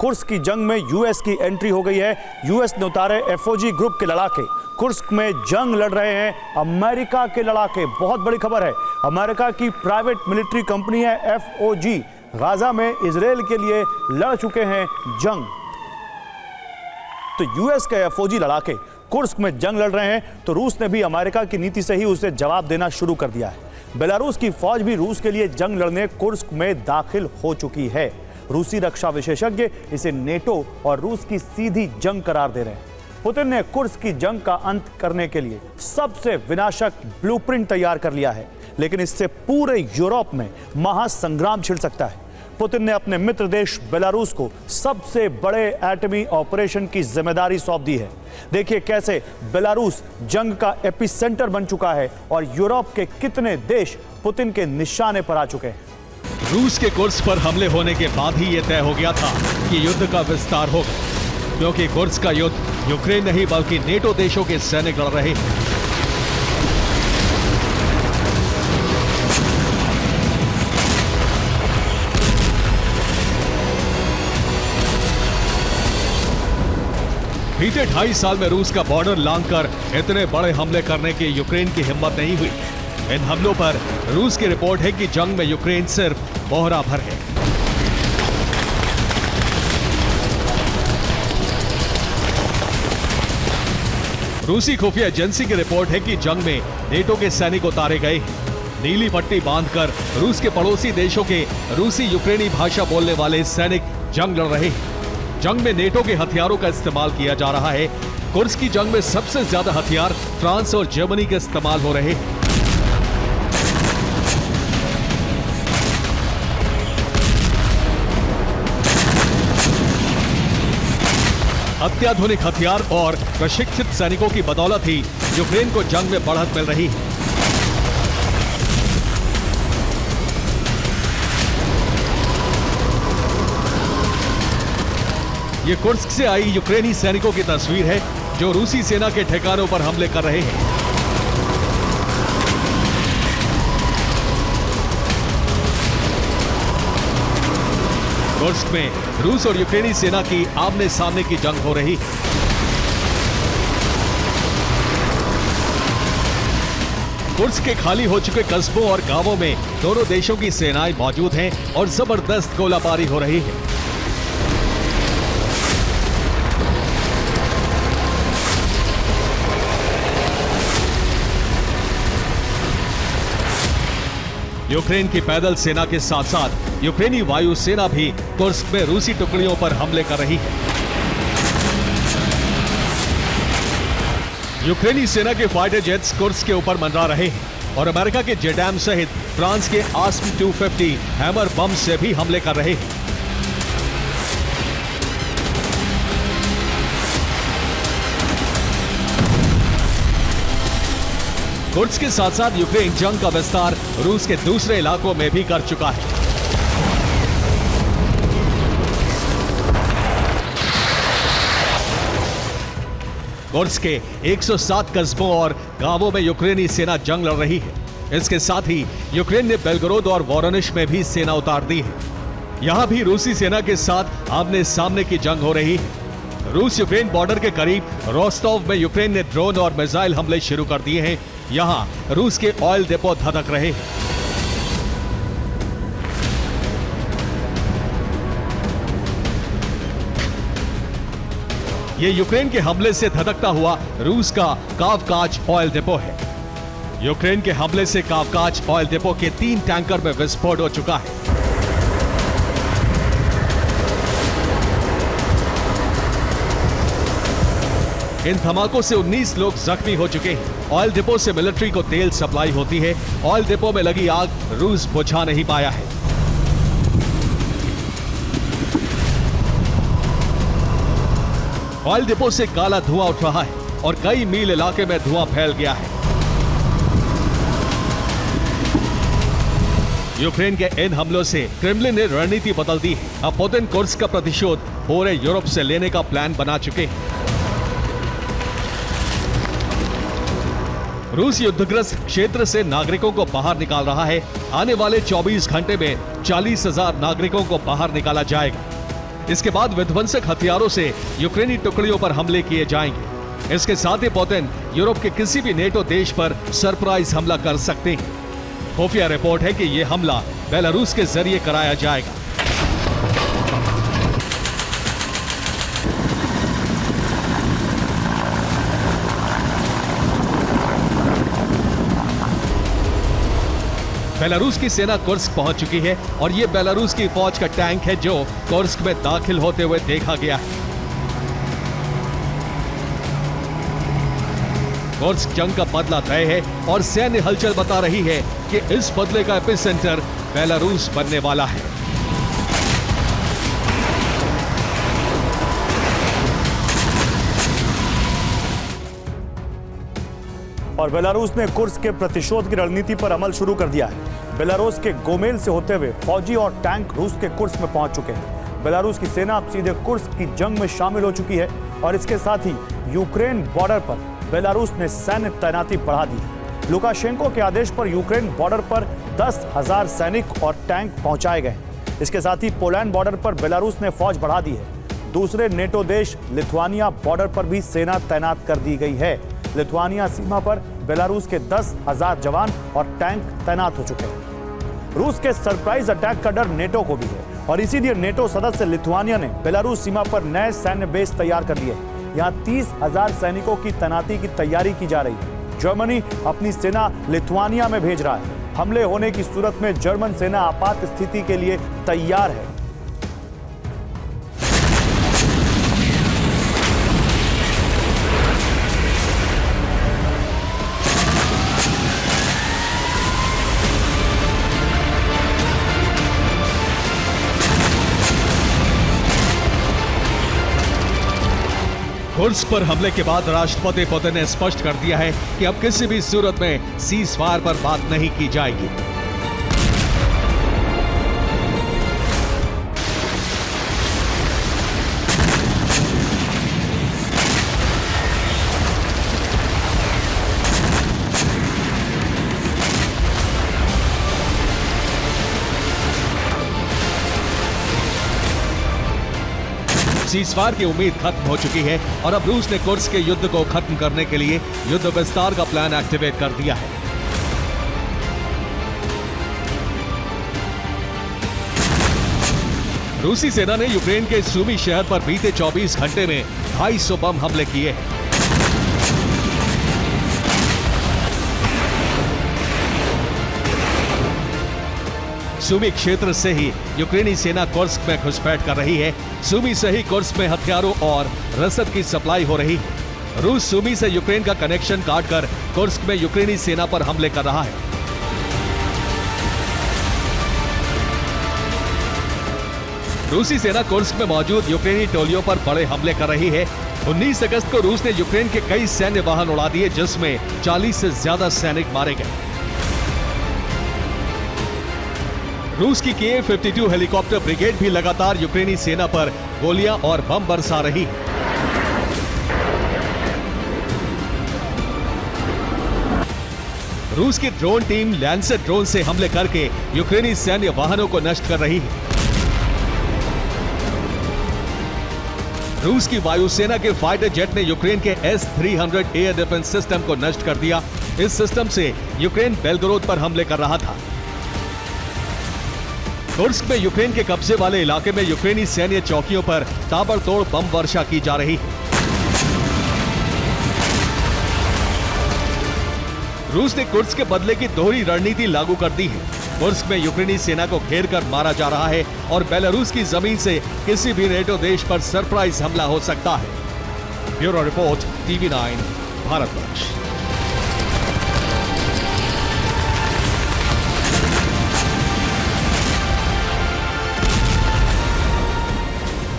Kursk की जंग में यूएस की एंट्री हो गई है। यूएस ने उतारे एफओजी ग्रुप के लड़ाके। कुर्स्क में जंग लड़ रहे हैं अमेरिका के लड़ाके। बहुत बड़ी खबर है, अमेरिका की प्राइवेट मिलिट्री कंपनी है एफओजी, गाजा में इजराइल के लिए लड़ चुके हैं जंग। तो यूएस के एफओजी लड़ाके कुर्स्क में जंग लड़ रहे हैं, तो रूस ने भी अमेरिका की नीति से ही उसे जवाब देना शुरू कर दिया है। बेलारूस की फौज भी रूस के लिए जंग लड़ने कुर्स्क में दाखिल हो चुकी है। रूसी रक्षा विशेषज्ञ इसे नेटो और रूस की सीधी जंग करार दे रहे हैं। पुतिन ने कुर्स्क की जंग का अंत करने के लिए सबसे विनाशक ब्लूप्रिंट तैयार कर लिया है, लेकिन इससे पूरे यूरोप में महासंग्राम छिड़ सकता है। पुतिन ने अपने मित्र देश बेलारूस को सबसे बड़े एटमी ऑपरेशन की जिम्मेदारी सौंप दी है। देखिए कैसे बेलारूस जंग का एपिसेंटर बन चुका है और यूरोप के कितने देश पुतिन के निशाने पर आ चुके हैं। रूस के कुर्स्क पर हमले होने के बाद ही यह तय हो गया था कि युद्ध का विस्तार होगा, क्योंकि कुर्स्क का युद्ध यूक्रेन नहीं बल्कि नेटो देशों के सैनिक लड़ रहे हैं। बीते 2.5 साल में रूस का बॉर्डर लांघकर इतने बड़े हमले करने की यूक्रेन की हिम्मत नहीं हुई। इन हमलों पर रूस की रिपोर्ट है कि जंग में यूक्रेन सिर्फ बोहरा भर है। रूसी खुफिया एजेंसी की रिपोर्ट है कि जंग में नेटो के सैनिक उतारे गए हैं। नीली पट्टी बांधकर रूस के पड़ोसी देशों के रूसी यूक्रेनी भाषा बोलने वाले सैनिक जंग लड़ रहे हैं। जंग में नेटो के हथियारों का इस्तेमाल किया जा रहा है। कुर्स्क की जंग में सबसे ज्यादा हथियार फ्रांस और जर्मनी के इस्तेमाल हो रहे हैं। अत्याधुनिक हथियार और प्रशिक्षित सैनिकों की बदौलत ही यूक्रेन को जंग में बढ़त मिल रही है। ये कुर्स्क से आई यूक्रेनी सैनिकों की तस्वीर है जो रूसी सेना के ठिकानों पर हमले कर रहे हैं। कुर्स्क में रूस और यूक्रेनी सेना की आमने सामने की जंग हो रही है। कुर्स्क के खाली हो चुके कस्बों और गांवों में दोनों देशों की सेनाएं मौजूद हैं और जबरदस्त गोलाबारी हो रही है। यूक्रेन की पैदल सेना के साथ साथ यूक्रेनी वायु सेना भी कुर्स्क में रूसी टुकड़ियों पर हमले कर रही है। यूक्रेनी सेना के फाइटर जेट्स कुर्स्क के ऊपर मंडरा रहे हैं और अमेरिका के जेडैम सहित फ्रांस के आस्म 250 हैमर बम से भी हमले कर रहे हैं। कुर्स्क के साथ साथ यूक्रेन जंग का विस्तार रूस के दूसरे इलाकों में भी कर चुका है। कुर्स्क के 107 कस्बों और गांवों में यूक्रेनी सेना जंग लड़ रही है। इसके साथ ही यूक्रेन ने बेलगोरोद और वोरोनिश में भी सेना उतार दी है। यहां भी रूसी सेना के साथ आमने सामने की जंग हो रही है। रूस यूक्रेन बॉर्डर के करीब रोस्टोव में यूक्रेन ने ड्रोन और मिसाइल हमले शुरू कर दिए हैं। यहां रूस के ऑयल डिपो धधक रहे हैं। यह यूक्रेन के हमले से धधकता हुआ रूस का कावकाज ऑयल डिपो है। यूक्रेन के हमले से कावकाज ऑयल डिपो के 3 टैंकर में विस्फोट हो चुका है। इन धमाकों से 19 लोग जख्मी हो चुके हैं। ऑयल डिपो से मिलिट्री को तेल सप्लाई होती है। ऑयल डिपो में लगी आग रूस बुझा नहीं पाया है। ऑयल डिपो से काला धुआं उठ रहा है और कई मील इलाके में धुआं फैल गया है। यूक्रेन के इन हमलों से क्रेमलिन ने रणनीति बदल दी है। अब पुतिन कुर्स्क का प्रतिशोध पूरे यूरोप से लेने का प्लान बना चुके हैं। रूस युद्धग्रस्त क्षेत्र से नागरिकों को बाहर निकाल रहा है। आने वाले 24 घंटे में 40,000 नागरिकों को बाहर निकाला जाएगा। इसके बाद विध्वंसक हथियारों से यूक्रेनी टुकड़ियों पर हमले किए जाएंगे। इसके साथ ही पुतिन यूरोप के किसी भी नेटो देश पर सरप्राइज हमला कर सकते हैं। खुफिया रिपोर्ट है कि यह हमला बेलारूस के जरिए कराया जाएगा। बेलारूस की सेना कुर्स्क पहुंच चुकी है और ये बेलारूस की फौज का टैंक है जो कुर्स्क में दाखिल होते हुए देखा गया है। कुर्स्क जंग का बदला तय है और सैन्य हलचल बता रही है कि इस बदले का एपिसेंटर बेलारूस बनने वाला है। और बेलारूस ने कुर्स्क के प्रतिशोध की रणनीति पर अमल शुरू कर दिया है। बेलारूस के गोमेल से होते हुए फौजी और टैंक रूस के कुर्स्क में पहुंच चुके हैं। बेलारूस की सेना अब सीधे कुर्स्क की जंग में शामिल हो चुकी है और इसके साथ ही यूक्रेन बॉर्डर पर बेलारूस ने सैन्य तैनाती बढ़ा दी है। लुकाशेंको के आदेश पर यूक्रेन बॉर्डर पर 10,000 सैनिक और टैंक पहुंचाए गए। इसके साथ ही पोलैंड बॉर्डर पर बेलारूस ने फौज बढ़ा दी है। दूसरे नेटो देश लिथुआनिया बॉर्डर पर भी सेना तैनात कर दी गई है। लिथुआनिया सीमा पर बेलारूस के 10,000 जवान और टैंक तैनात हो चुके हैं। रूस के सरप्राइज अटैक का डर नेटो को भी है और इसीलिए नेटो सदस्य लिथुआनिया ने बेलारूस सीमा पर नए सैन्य बेस तैयार कर लिए हैं। यहाँ 30,000 सैनिकों की तैनाती की तैयारी की जा रही है। जर्मनी अपनी सेना लिथुआनिया में भेज रहा है। हमले होने की सूरत में जर्मन सेना आपात स्थिति के लिए तैयार है। कुर्स्क पर हमले के बाद राष्ट्रपति पुतिन ने स्पष्ट कर दिया है कि अब किसी भी सूरत में सीज फायर पर बात नहीं की जाएगी। सीजफायर की उम्मीद खत्म हो चुकी है और अब रूस ने कुर्स्क के युद्ध को खत्म करने के लिए युद्ध विस्तार का प्लान एक्टिवेट कर दिया है। रूसी सेना ने यूक्रेन के सूमी शहर पर बीते 24 घंटे में 250 बम हमले किए हैं। सूमी क्षेत्र से ही यूक्रेनी सेना कुर्स्क में घुसपैठ कर रही है। सूमी से ही कुर्स्क में हथियारों और रसद की सप्लाई हो रही है। रूस सूमी से यूक्रेन का कनेक्शन काटकर कुर्स्क में यूक्रेनी सेना पर हमले कर रहा है। रूसी सेना कुर्स्क में मौजूद यूक्रेनी टोलियों पर बड़े हमले कर रही है। 19 अगस्त को रूस ने यूक्रेन के कई सैन्य वाहन उड़ा दिए जिसमें 40 से ज्यादा सैनिक मारे गए। रूस की Ka-52 हेलीकॉप्टर ब्रिगेड भी लगातार यूक्रेनी सेना पर गोलियां और बम बरसा रही है। रूस की ड्रोन टीम लैंसर ड्रोन से हमले करके यूक्रेनी सैन्य वाहनों को नष्ट कर रही है। रूस की वायुसेना के फाइटर जेट ने यूक्रेन के S-300 एयर डिफेंस सिस्टम को नष्ट कर दिया। इस सिस्टम से यूक्रेन बेलगोरोद पर हमले कर रहा था। कुर्स्क में यूक्रेन के कब्जे वाले इलाके में यूक्रेनी सैन्य चौकियों पर ताबड़तोड़ बम वर्षा की जा रही है। रूस ने कुर्स्क के बदले की दोहरी रणनीति लागू कर दी है। कुर्स्क में यूक्रेनी सेना को घेर कर मारा जा रहा है और बेलारूस की जमीन से किसी भी नेटो देश पर सरप्राइज हमला हो सकता है। Bureau report, TV9, Bharatvarsh.